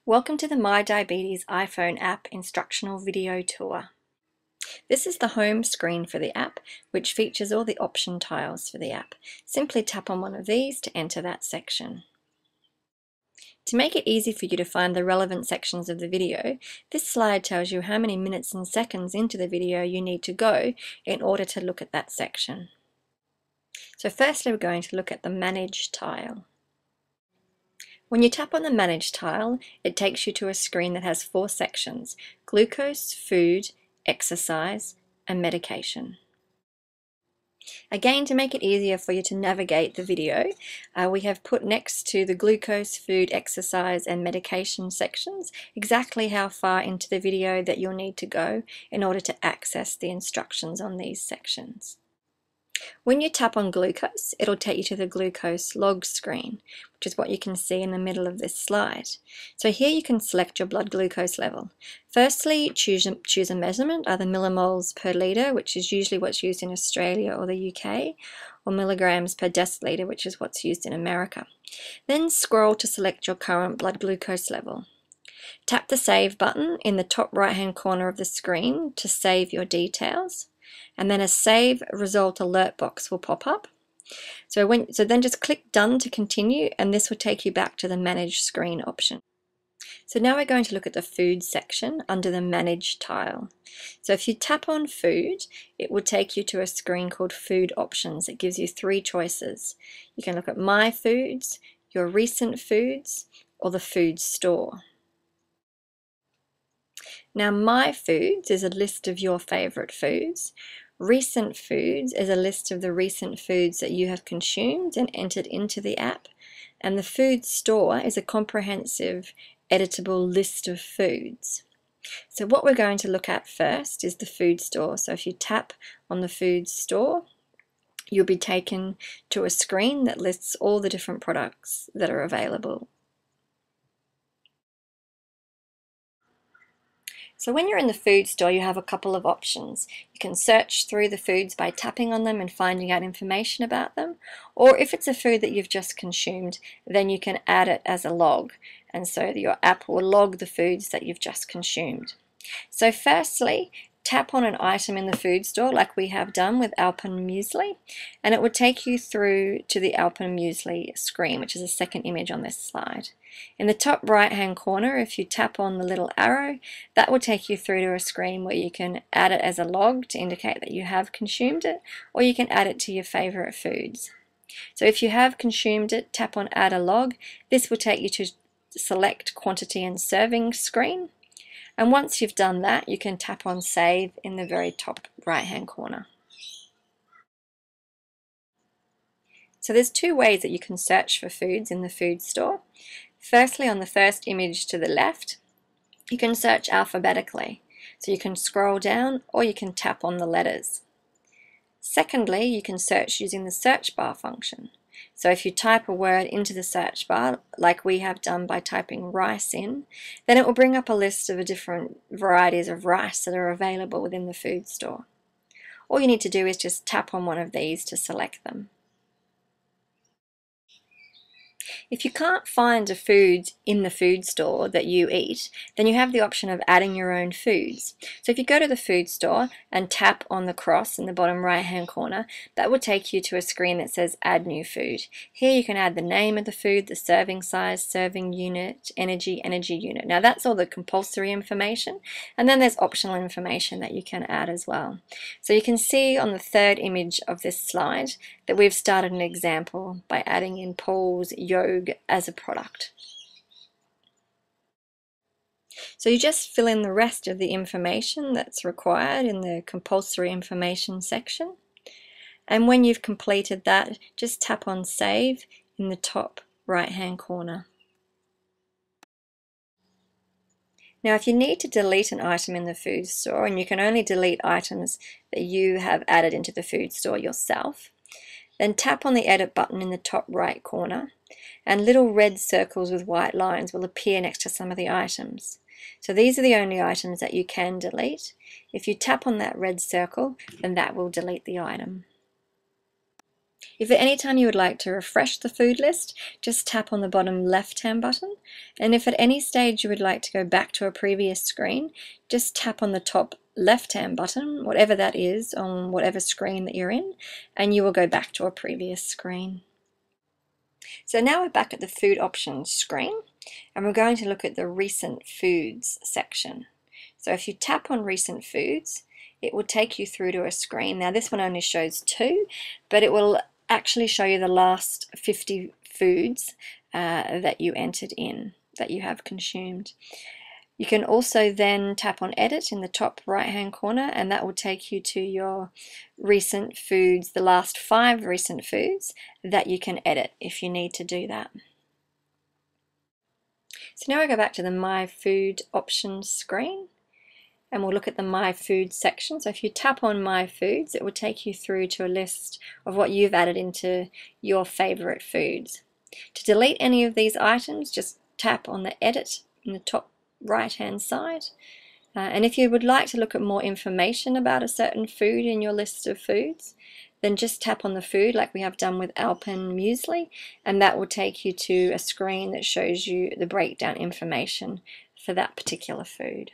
Welcome to the My Diabetes iPhone app instructional video tour. This is the home screen for the app, which features all the option tiles for the app. Simply tap on one of these to enter that section. To make it easy for you to find the relevant sections of the video, this slide tells you how many minutes and seconds into the video you need to go in order to look at that section. So firstly, we're going to look at the Manage tile. When you tap on the Manage tile, it takes you to a screen that has 4 sections: glucose, food, exercise, and medication. Again, to make it easier for you to navigate the video, we have put next to the glucose, food, exercise, and medication sections exactly how far into the video that you'll need to go in order to access the instructions on these sections. When you tap on glucose, it'll take you to the glucose log screen, which is what you can see in the middle of this slide. So here you can select your blood glucose level. Firstly, choose a measurement, either millimoles per litre, which is usually what's used in Australia or the UK, or milligrams per deciliter, which is what's used in America. Then scroll to select your current blood glucose level. Tap the Save button in the top right-hand corner of the screen to save your details, and then a Save Result Alert box will pop up. So then just click Done to continue, and this will take you back to the Manage screen option. So now we're going to look at the Food section under the Manage tile. So if you tap on Food, it will take you to a screen called Food Options. It gives you 3 choices. You can look at My Foods, Your Recent Foods, or the Food Store. Now, My Foods is a list of your favorite foods. Recent Foods is a list of the recent foods that you have consumed and entered into the app. And the Food Store is a comprehensive, editable list of foods. So what we're going to look at first is the Food Store. So if you tap on the Food Store, you'll be taken to a screen that lists all the different products that are available. So when you're in the food store, you have a couple of options. You can search through the foods by tapping on them and finding out information about them, or if it's a food that you've just consumed, then you can add it as a log, and so your app will log the foods that you've just consumed. So firstly, tap on an item in the food store like we have done with Alpenmuesli, and it will take you through to the Alpenmuesli screen, which is the second image on this slide. In the top right hand corner, if you tap on the little arrow, that will take you through to a screen where you can add it as a log to indicate that you have consumed it, or you can add it to your favorite foods. So if you have consumed it, tap on Add a Log. This will take you to Select Quantity and Serving screen. And once you've done that, you can tap on Save in the very top right hand corner. So there's 2 ways that you can search for foods in the food store. Firstly, on the first image to the left, you can search alphabetically. So you can scroll down or you can tap on the letters. Secondly, you can search using the search bar function. So if you type a word into the search bar, like we have done by typing rice in, then it will bring up a list of the different varieties of rice that are available within the food store. All you need to do is just tap on one of these to select them. If you can't find a food in the food store that you eat, then you have the option of adding your own foods. So if you go to the food store and tap on the cross in the bottom right hand corner, that will take you to a screen that says Add New Food. Here you can add the name of the food, the serving size, serving unit, energy unit. Now that's all the compulsory information, and then there's optional information that you can add as well. So you can see on the third image of this slide that we've started an example by adding in Paul's Yogurt as a product. So you just fill in the rest of the information that's required in the compulsory information section, and when you've completed that, just tap on Save in the top right hand corner. Now if you need to delete an item in the food store, and you can only delete items that you have added into the food store yourself, then tap on the Edit button in the top right corner, and little red circles with white lines will appear next to some of the items. So these are the only items that you can delete. If you tap on that red circle, then that will delete the item. If at any time you would like to refresh the food list, just tap on the bottom left-hand button. And if at any stage you would like to go back to a previous screen, just tap on the top left-hand button, whatever that is, on whatever screen that you're in, and you will go back to a previous screen. So now we're back at the food options screen, and we're going to look at the recent foods section. So if you tap on recent foods, it will take you through to a screen. Now this one only shows 2, but it will actually show you the last 50 foods that you entered in, that you have consumed. You can also then tap on edit in the top right hand corner, and that will take you to your recent foods, the last 5 recent foods that you can edit if you need to do that. So now I go back to the My Food options screen, and we'll look at the My Food section. So if you tap on My Foods, it will take you through to a list of what you've added into your favorite foods. To delete any of these items, just tap on the edit in the top right hand side. And if you would like to look at more information about a certain food in your list of foods, then just tap on the food like we have done with Alpenmuesli, and that will take you to a screen that shows you the breakdown information for that particular food.